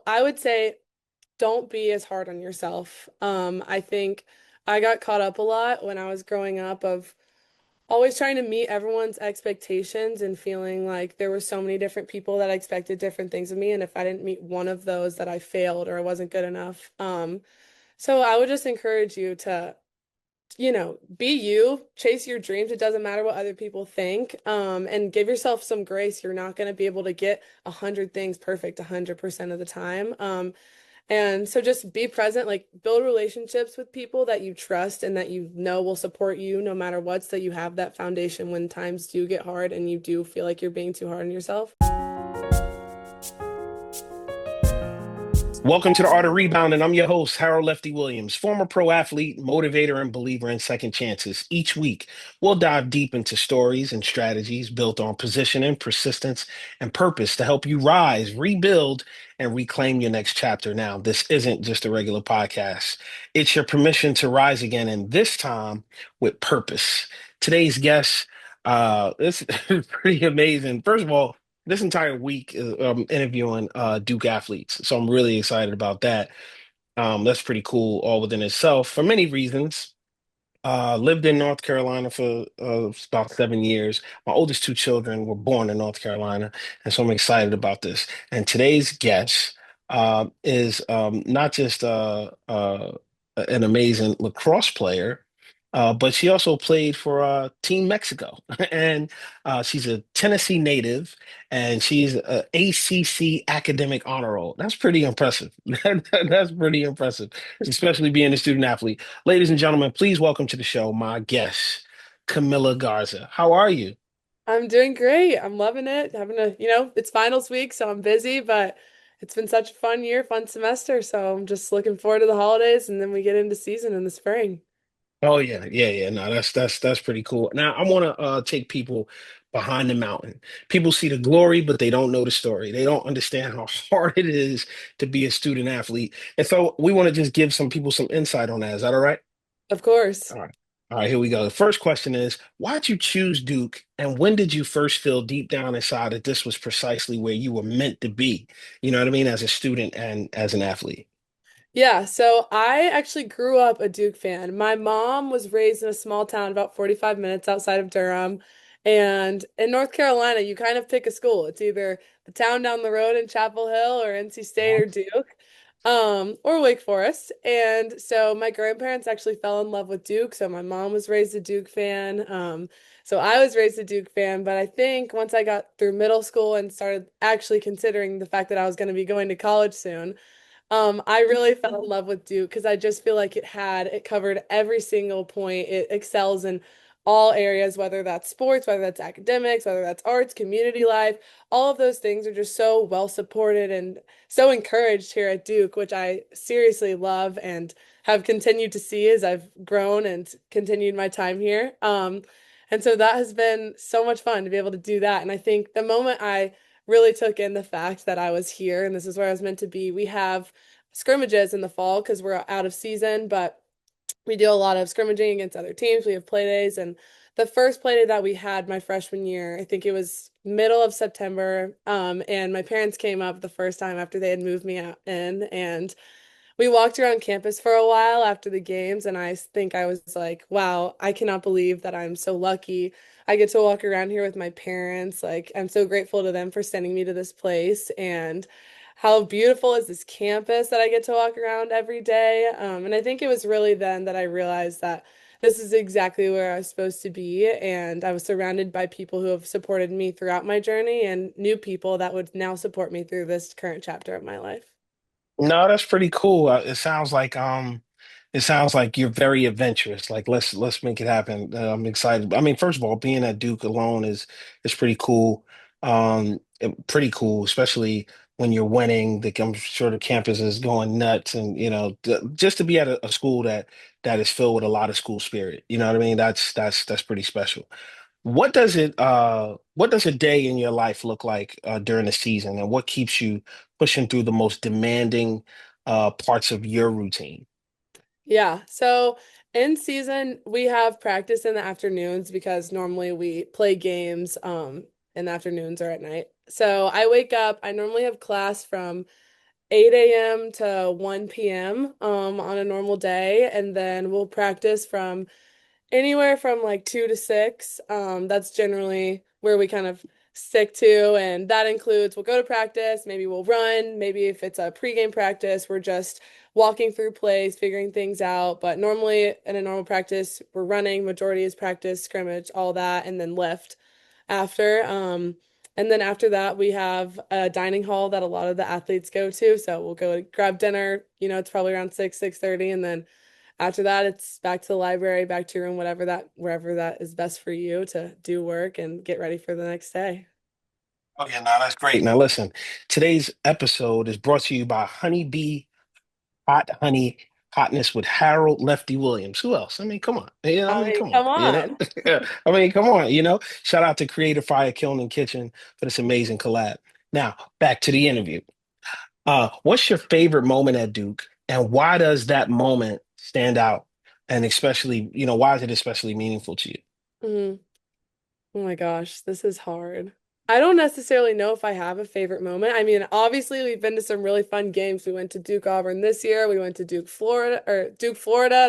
I would say don't be as hard on yourself. I think I got caught up a lot when I was growing up of always trying to meet everyone's expectations and feeling like there were so many different people that expected different things of me, and if I didn't meet one of those, that I failed or I wasn't good enough. So I would just encourage you to be you, chase your dreams. It doesn't matter what other people think. And give yourself some grace. You're not going to be able to get 100 things perfect 100% of the time. And so just be present, like build relationships with people that you trust and that you know will support you no matter what, so that you have that foundation when times do get hard and you do feel like you're being too hard on yourself. Welcome to the Art of Rebound, and I'm your host, Harold Lefty Williams, former pro athlete, motivator, and believer in second chances. Each week, we'll dive deep into stories and strategies built on positioning, persistence, and purpose to help you rise, rebuild, and reclaim your next chapter. Now, this isn't just a regular podcast, it's your permission to rise again, and this time with purpose. Today's guest, this is pretty amazing. First of all, this entire week is interviewing Duke athletes. So I'm really excited about that. That's pretty cool all within itself for many reasons. Lived in North Carolina for about 7 years. My oldest two children were born in North Carolina, and so I'm excited about this. And today's guest is not just an amazing lacrosse player, but she also played for Team Mexico, and she's a Tennessee native, and she's a ACC Academic Honor Roll. That's pretty impressive. That's pretty impressive, especially being a student athlete. Ladies and gentlemen, please welcome to the show my guest, Camilla Garza. How are you? I'm doing great. I'm loving it. It's finals week, so I'm busy, but it's been such a fun year, fun semester. So I'm just looking forward to the holidays and then we get into season in the spring. Oh yeah, yeah, yeah. No, that's pretty cool. Now I want to take people behind the mountain. People see the glory, but they don't know the story. They don't understand how hard it is to be a student athlete. And so we want to just give some people some insight on that. Is that all right? Of course. All right. All right, here we go. The first question is, why'd you choose Duke, and when did you first feel deep down inside that this was precisely where you were meant to be? You know what I mean? As a student and as an athlete. Yeah, so I actually grew up a Duke fan. My mom was raised in a small town about 45 minutes outside of Durham. And in North Carolina, you kind of pick a school. It's either the town down the road in Chapel Hill or NC State or Duke, or Wake Forest. And so my grandparents actually fell in love with Duke. So my mom was raised a Duke fan. So I was raised a Duke fan. But I think once I got through middle school and started actually considering the fact that I was going to be going to college soon, I really fell in love with Duke because I just feel like it covered every single point. It excels in all areas, whether that's sports, whether that's academics, whether that's arts, community life. All of those things are just so well supported and so encouraged here at Duke, which I seriously love and have continued to see as I've grown and continued my time here. And so that has been so much fun to be able to do that. And I think the moment I really took in the fact that I was here and this is where I was meant to be. We have scrimmages in the fall because we're out of season, but we do a lot of scrimmaging against other teams. We have play days, and the first play day that we had my freshman year, I think it was middle of September, and my parents came up the first time after they had moved me out in, and we walked around campus for a while after the games, and I think I was like, wow, I cannot believe that I'm so lucky. I get to walk around here with my parents. Like, I'm so grateful to them for sending me to this place. And how beautiful is this campus that I get to walk around every day? And I think it was really then that I realized that this is exactly where I was supposed to be. And I was surrounded by people who have supported me throughout my journey and new people that would now support me through this current chapter of my life. No, that's pretty cool. It sounds like you're very adventurous. Like let's make it happen. I'm excited. I mean, first of all, being at Duke alone is pretty cool. Pretty cool, especially when you're winning. I'm sure the campus is going nuts, and just to be at a school that is filled with a lot of school spirit. You know what I mean? That's pretty special. What does a day in your life look like during the season, and what keeps you pushing through the most demanding parts of your routine? Yeah. So in season, we have practice in the afternoons because normally we play games in the afternoons or at night. So I wake up, I normally have class from 8 a.m. to 1 p.m. On a normal day, and then we'll practice from anywhere from like 2 to 6. That's generally where we kind of stick to, and that includes we'll go to practice, maybe we'll run, maybe if it's a pregame practice, we're just walking through plays, figuring things out. But normally in a normal practice, we're running, majority is practice, scrimmage, all that, and then lift after. And then after that, we have a dining hall that a lot of the athletes go to. So we'll go grab dinner, it's probably around 6, 6:30, and then after that, it's back to the library, back to your room, wherever that is best for you to do work and get ready for the next day. Oh yeah, no, that's great. Now listen, today's episode is brought to you by Honeybee Hot Honey Hotness with Harold Lefty Williams. Who else? I mean, come on. I mean, Come on. come on. I mean, come on. Shout out to Creative Fire Kiln and Kitchen for this amazing collab. Now, back to the interview. What's your favorite moment at Duke, and why does that moment stand out? And especially, why is it especially meaningful to you? Mhm. Oh my gosh, this is hard. I don't necessarily know if I have a favorite moment. I mean, obviously we've been to some really fun games. We went to Duke Auburn this year. We went to Duke Florida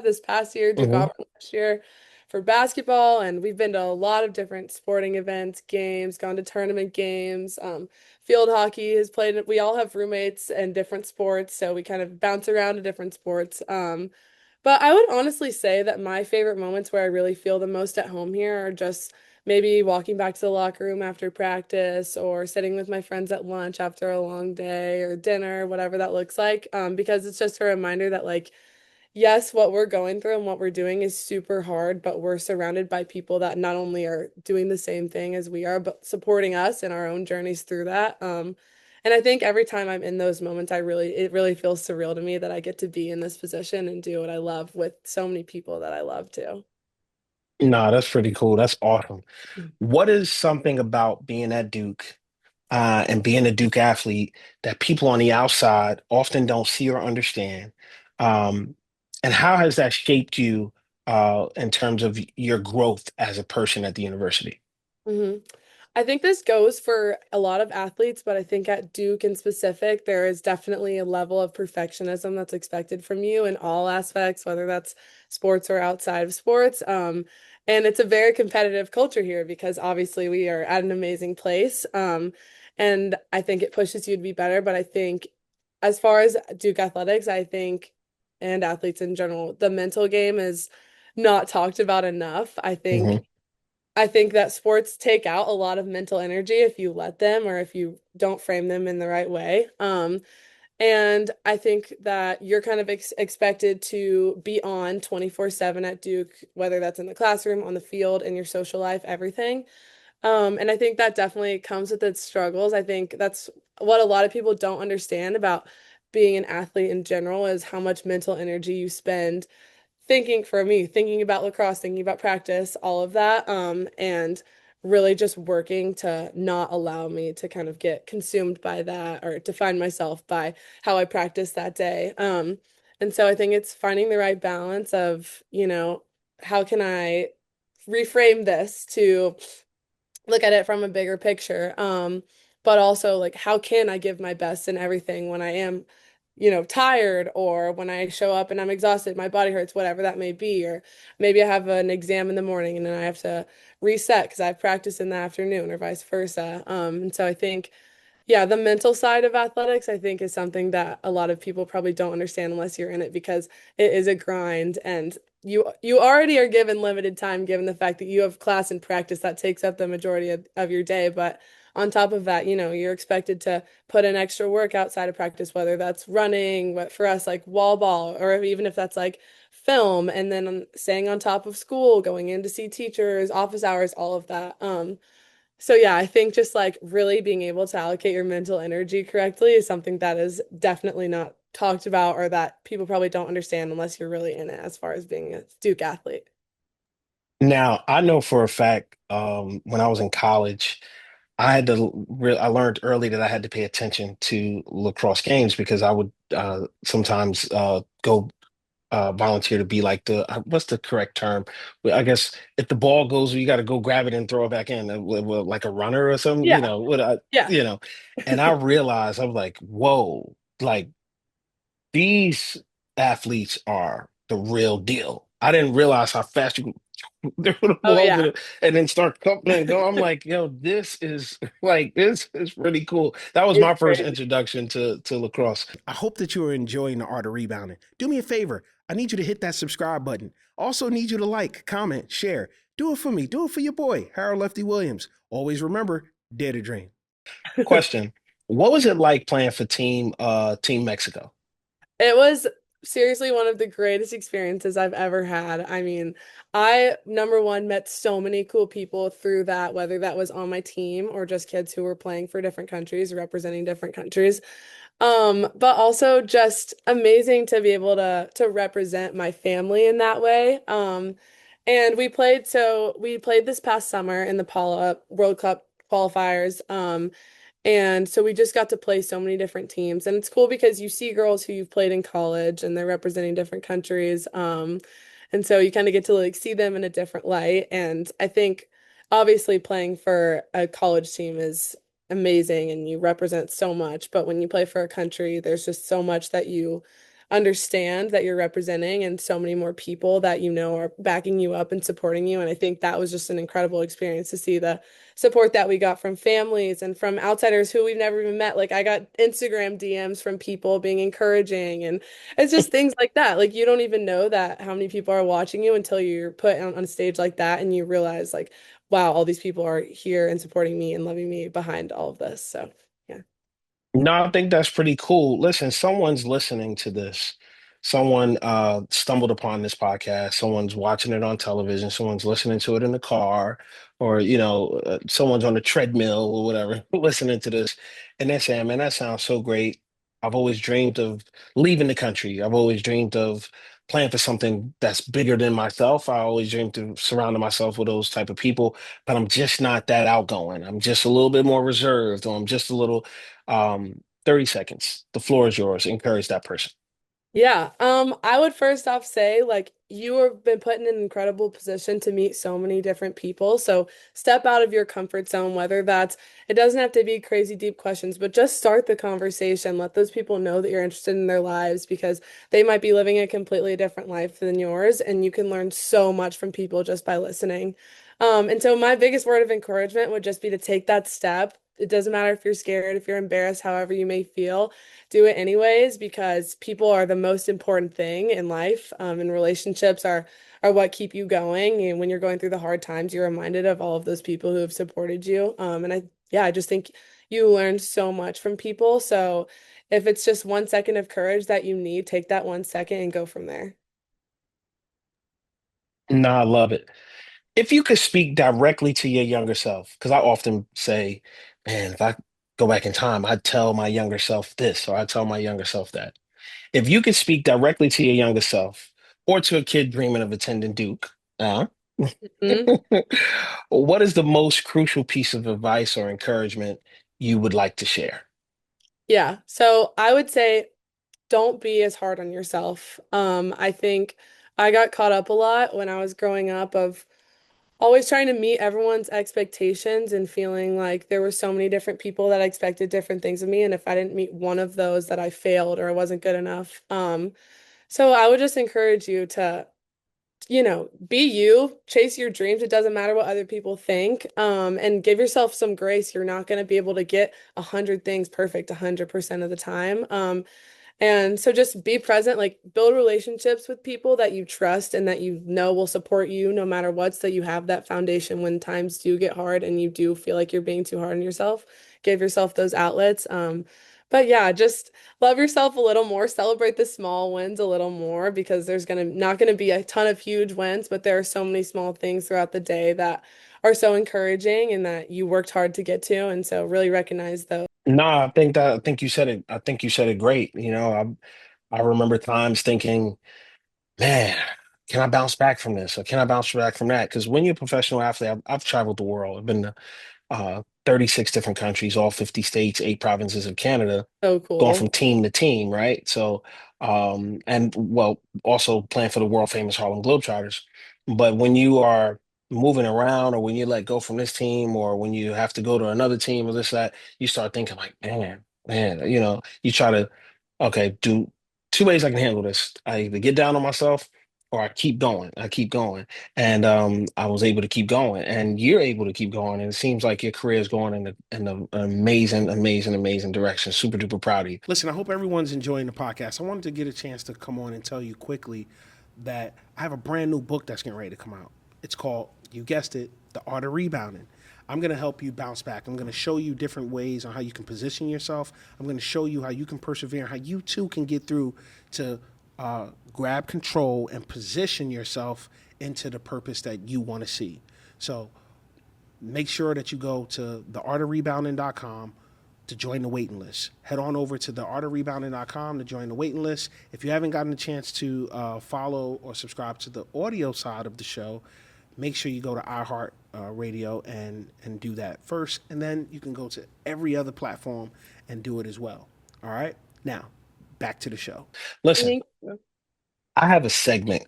this past year, Duke Hmm. Auburn last year for basketball, and we've been to a lot of different sporting events, games, gone to tournament games. Field hockey has played. We all have roommates and different sports, so we kind of bounce around to different sports. But I would honestly say that my favorite moments where I really feel the most at home here are just maybe walking back to the locker room after practice or sitting with my friends at lunch after a long day or dinner, whatever that looks like. Because it's just a reminder that, like, yes, what we're going through and what we're doing is super hard, but we're surrounded by people that not only are doing the same thing as we are, but supporting us in our own journeys through that. And I think every time I'm in those moments, it really feels surreal to me that I get to be in this position and do what I love with so many people that I love too. No, that's pretty cool. That's awesome. What is something about being at Duke and being a Duke athlete that people on the outside often don't see or understand? Um, and how has that shaped you in terms of your growth as a person at the university? hmm I think this goes for a lot of athletes, but I think at Duke in specific, there is definitely a level of perfectionism that's expected from you in all aspects, whether that's sports or outside of sports. And it's a very competitive culture here because obviously we are at an amazing place. And I think it pushes you to be better. But I think as far as Duke athletics, I think, and athletes in general, the mental game is not talked about enough. Hmm. I think that sports take out a lot of mental energy if you let them or if you don't frame them in the right way. And I think that you're kind of expected to be on 24/7 at Duke, whether that's in the classroom, on the field, in your social life, everything. And I think that definitely comes with its struggles. I think that's what a lot of people don't understand about being an athlete in general is how much mental energy you spend thinking about lacrosse, thinking about practice, all of that, and really just working to not allow me to kind of get consumed by that or define myself by how I practice that day. And so I think it's finding the right balance of, how can I reframe this to look at it from a bigger picture. But also like how can I give my best in everything when I am, tired or when I show up and I'm exhausted, my body hurts, whatever that may be, or maybe I have an exam in the morning and then I have to reset because I've practiced in the afternoon or vice versa. And so I think yeah, the mental side of athletics, I think, is something that a lot of people probably don't understand unless you're in it because it is a grind and you already are given limited time given the fact that you have class and practice that takes up the majority of your day. But on top of that, you're expected to put in extra work outside of practice, whether that's running, what for us like wall ball, or even if that's like film, and then staying on top of school, going in to see teachers, office hours, all of that. So yeah, I think just like really being able to allocate your mental energy correctly is something that is definitely not talked about or that people probably don't understand unless you're really in it as far as being a Duke athlete. Now, I know for a fact when I was in college, I learned early that I had to pay attention to lacrosse games because I would sometimes go volunteer to be like what's the correct term? Well, I guess if the ball goes, you got to go grab it and throw it back in, like a runner or something, Yeah, what I, yeah. you know. And I realized I was like, whoa. like these athletes are the real deal. I didn't realize how fast you can throw the Oh ball over yeah. the, and then start cupping and go. I'm like, yo, this is like this is really cool. That was It's my first crazy. introduction to lacrosse. I hope that you are enjoying the art of rebounding. Do me a favor. I need you to hit that subscribe button. Also need you to like, comment, share. Do it for me. Do it for your boy, Harold Lefty Williams. Always remember, dare to dream. Question. What was it like playing for Team Mexico? It was seriously one of the greatest experiences I've ever had. I mean, I, number one, met so many cool people through that, whether that was on my team or just kids who were playing for different countries, representing different countries. But also just amazing to be able to represent my family in that way. And we played this past summer in the Paula World Cup qualifiers. And so we just got to play so many different teams. And it's cool because you see girls who you've played in college and they're representing different countries. And so you kind of get to like see them in a different light. And I think obviously playing for a college team is amazing and you represent so much. But when you play for a country, there's just so much that you understand that you're representing and so many more people that you know are backing you up and supporting you. And I think that was just an incredible experience to see the support that we got from families and from outsiders who we've never even met. Like I got Instagram DMs from people being encouraging and it's just things like that. Like you don't even know that how many people are watching you until you're put on a stage like that and you realize like, wow, all these people are here and supporting me and loving me behind all of this. So yeah. No, I think that's pretty cool. Listen, someone's listening to this. Someone stumbled upon this podcast. Someone's watching it on television. Someone's listening to it in the car, or someone's on the treadmill or whatever, listening to this, and they're saying, "Man, that sounds so great. I've always dreamed of leaving the country. I've always dreamed of playing for something that's bigger than myself. I always dreamed of surrounding myself with those type of people, but I'm just not that outgoing. I'm just a little bit more reserved, or I'm just a little." 30 seconds. The floor is yours. Encourage that person. Yeah, I would first off say like you have been put in an incredible position to meet so many different people. So step out of your comfort zone, whether that's it doesn't have to be crazy deep questions, but just start the conversation. Let those people know that you're interested in their lives because they might be living a completely different life than yours, and you can learn so much from people just by listening. And so my biggest word of encouragement would just be to take that step. It doesn't matter if you're scared, if you're embarrassed, however you may feel do it anyways because people are the most important thing in life, and relationships are what keep you going. And when you're going through the hard times, you're reminded of all of those people who have supported you. And I just think you learn so much from people. So if it's just 1 second of courage that you need, take that 1 second and go from there. No, I love it. If you could speak directly to your younger self, because I often say, man, if I go back in time, I'd tell my younger self this, or I'd tell my younger self that. If you could speak directly to your younger self, or to a kid dreaming of attending Duke, Mhm. what is the most crucial piece of advice or encouragement you would like to share? Yeah. So I would say don't be as hard on yourself. I think I got caught up a lot when I was growing up of always trying to meet everyone's expectations and feeling like there were so many different people that expected different things of me. And if I didn't meet one of those, that I failed or I wasn't good enough. So I would just encourage you to, be you, chase your dreams. It doesn't matter what other people think. And give yourself some grace. You're not going to be able to get 100 things perfect 100% of the time. And so just be present, like build relationships with people that you trust and that you know will support you no matter what, so that you have that foundation when times do get hard and you do feel like you're being too hard on yourself. Give yourself those outlets. But yeah, just love yourself a little more, celebrate the small wins a little more because there's gonna not gonna be a ton of huge wins, but there are so many small things throughout the day that are so encouraging and that you worked hard to get to. And so really recognize those. No, I think you said it. I think you said it great. I remember times thinking, man, can I bounce back from this? Or can I bounce back from that? Because when you're a professional athlete, I've traveled the world. I've been to 36 different countries, all 50 states, 8 provinces of Canada, So going cool. from team to team, right? So, and well, also playing for the world famous Harlem Globetrotters. But when you are moving around, or when you let go from this team, or when you have to go to another team or this, that, you start thinking like, man, you try to Okay, do two ways I can handle this. I either get down on myself or I keep going. I keep going. And I was able to keep going. And you're able to keep going. And it seems like your career is going in an amazing, amazing, amazing direction. Super duper proud of you. Listen, I hope everyone's enjoying the podcast. I wanted to get a chance to come on and tell you quickly that I have a brand new book that's getting ready to come out. It's called, you guessed it, The Art of Rebounding. I'm going to help you bounce back. I'm going to show you different ways on how you can position yourself. I'm going to show you how you can persevere, how you too can get through to grab control and position yourself into the purpose that you want to see. So make sure that you go to theartofrebounding.com to join the waiting list. Head on over to theartofrebounding.com to join the waiting list. If you haven't gotten a chance to follow or subscribe to the audio side of the show, make sure you go to iHeart Radio and do that first, and then you can go to every other platform and do it as well. All right. Now, back to the show. Listen, Thank you. I have a segment.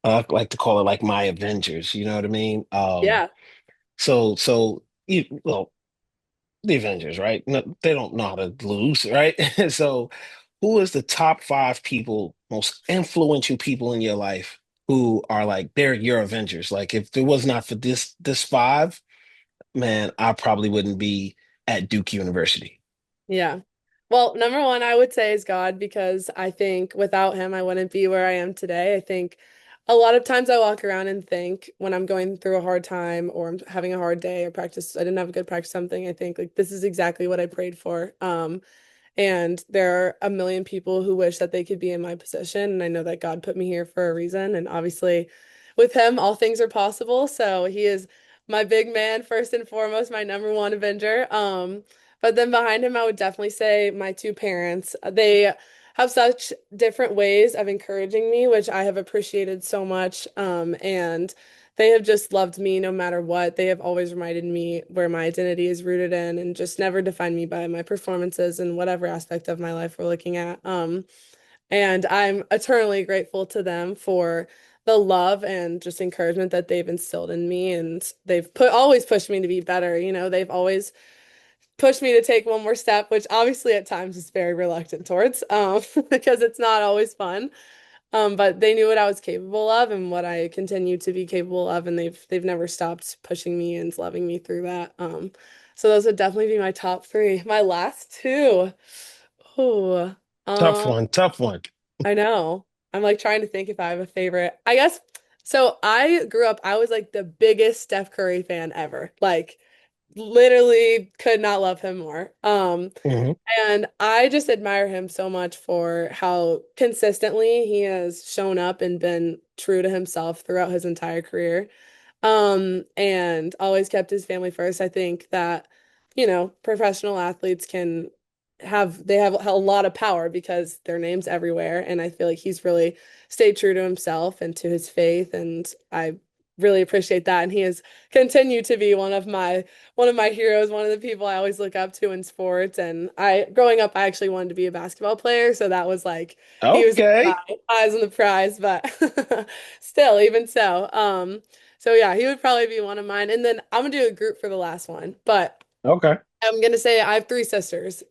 I like to call it like my Avengers. You know what I mean? Yeah. Well, the Avengers, right? No, they don't know how to lose, right? So, who is the top five people, most influential people in your life who are like they're your Avengers? Like, if it was not for this five, man, I probably wouldn't be at Duke University. Yeah. Well, number one, I would say is God because I think without him, I wouldn't be where I am today. I think a lot of times I walk around and think when I'm going through a hard time or I'm having a hard day or practice, I didn't have a good practice something, I think like this is exactly what I prayed for. And there are a million people who wish that they could be in my position. And I know that God put me here for a reason. And obviously, with him, all things are possible. So he is my big man, first and foremost, my number one Avenger. But then behind him, I would definitely say my two parents. They have such different ways of encouraging me, which I have appreciated so much. And they have just loved me no matter what. They have always reminded me where my identity is rooted in and just never defined me by my performances in whatever aspect of my life we're looking at. And I'm eternally grateful to them for the love and just encouragement that they've instilled in me. And they've always pushed me to be better. You know, they've always pushed me to take one more step, which obviously at times is very reluctant towards, because it's not always fun. But they knew what I was capable of and what I continue to be capable of, and they've never stopped pushing me and loving me through that. So those would definitely be my top three. My last two. Oh, Tough um, one, tough one. I know. I'm like trying to think if I have a favorite. I guess so. I grew up, I was like the biggest Steph Curry fan ever. Like literally could not love him more. Hmm. And I just admire him so much for how consistently he has shown up and been true to himself throughout his entire career. And always kept his family first. I think that, professional athletes they have a lot of power because their name's everywhere. And I feel like he's really stayed true to himself and to his faith. And I really appreciate that. And he has continued to be one of my heroes, one of the people I always look up to in sports. And growing up, I actually wanted to be a basketball player. So that was like, he was my Okay. eyes on the prize, but still, even so. So yeah, he would probably be one of mine. And then I'm gonna do a group for the last one, but Okay. I'm gonna say I have three sisters.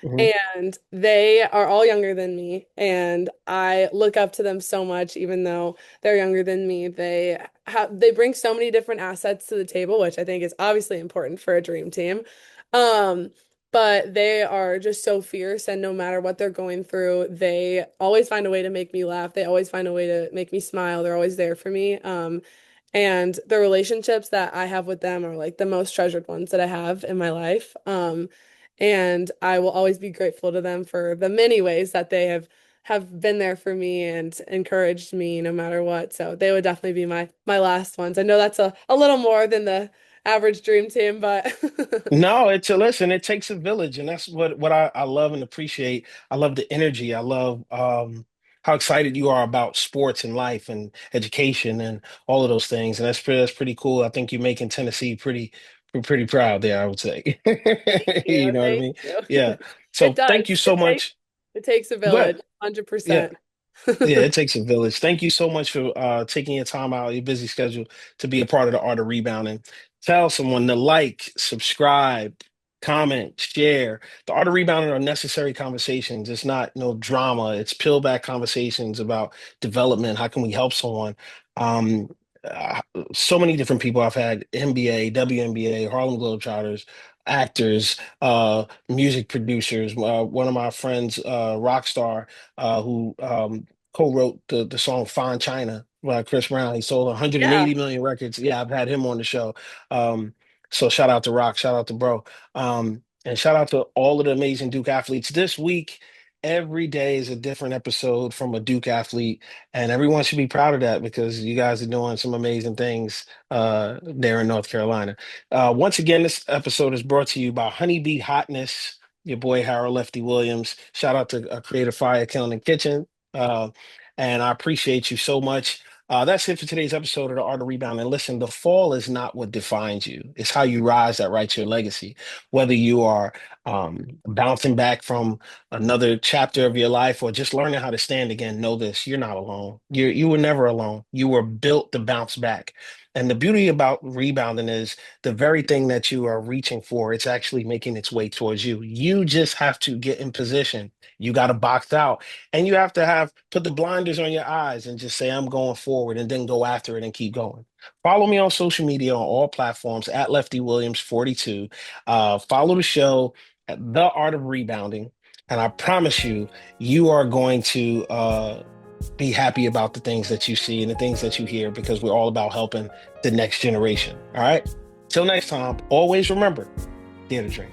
Hmm. And they are all younger than me, and I look up to them so much, even though they're younger than me. They bring so many different assets to the table, which I think is obviously important for a dream team. Um, but they are just so fierce, and no matter what they're going through, they always find a way to make me laugh. They always find a way to make me smile. They're always there for me. And the relationships that I have with them are like the most treasured ones that I have in my life. And I will always be grateful to them for the many ways that they have been there for me and encouraged me no matter what. So they would definitely be my last ones. I know that's a little more than the average dream team, but No, it's a listen, it takes a village, and that's what I love and appreciate. I love the energy. I love how excited you are about sports and life and education and all of those things. And that's pretty cool. I think you're making Tennessee pretty proud there, I would say. thank You you. know what I Thank mean? you. Yeah. It So does. thank you so much. It takes a Good. village, Yeah. 100%. Yeah, it takes a village. Thank you so much for taking your time out of your busy schedule to be a part of the Art of Rebounding. Tell someone to like, subscribe, comment, share. The art of rebounding are necessary conversations. It's not no drama. It's peel back conversations about development. How can we help someone? Um, uh, so many different people I've had: NBA, WNBA, Harlem Globetrotters, actors, music producers. One of my friends, Rockstar, who co-wrote the song "Fine China" by Chris Brown. He sold Yeah. 180 million records. Yeah, I've had him on the show. So shout out to Rock, shout out to Bro. And shout out to all of the amazing Duke athletes. This week, every day is a different episode from a Duke athlete, and everyone should be proud of that because you guys are doing some amazing things there in North Carolina. Once again, this episode is brought to you by Honeybee Hotness, your boy Harold Lefty Williams. Shout out to Creative Fire Killing Kitchen. Uh, and I appreciate you so much. That's it for today's episode of The Art of Rebound. And listen, the fall is not what defines you. It's how you rise that writes your legacy. Whether you are bouncing back from another chapter of your life or just learning how to stand again, know this, you're not alone. You were never alone. You were built to bounce back. And the beauty about rebounding is the very thing that you are reaching for, it's actually making its way towards you. You just have to get in position. You got to box out and you have to have put the blinders on your eyes and just say, I'm going forward and then go after it and keep going. Follow me on social media on all platforms at Lefty Williams 42. Follow the show at The Art of Rebounding. And I promise you, you are going to be happy about the things that you see and the things that you hear because we're all about helping the next generation. All right. Till next time, always remember, dare to dream.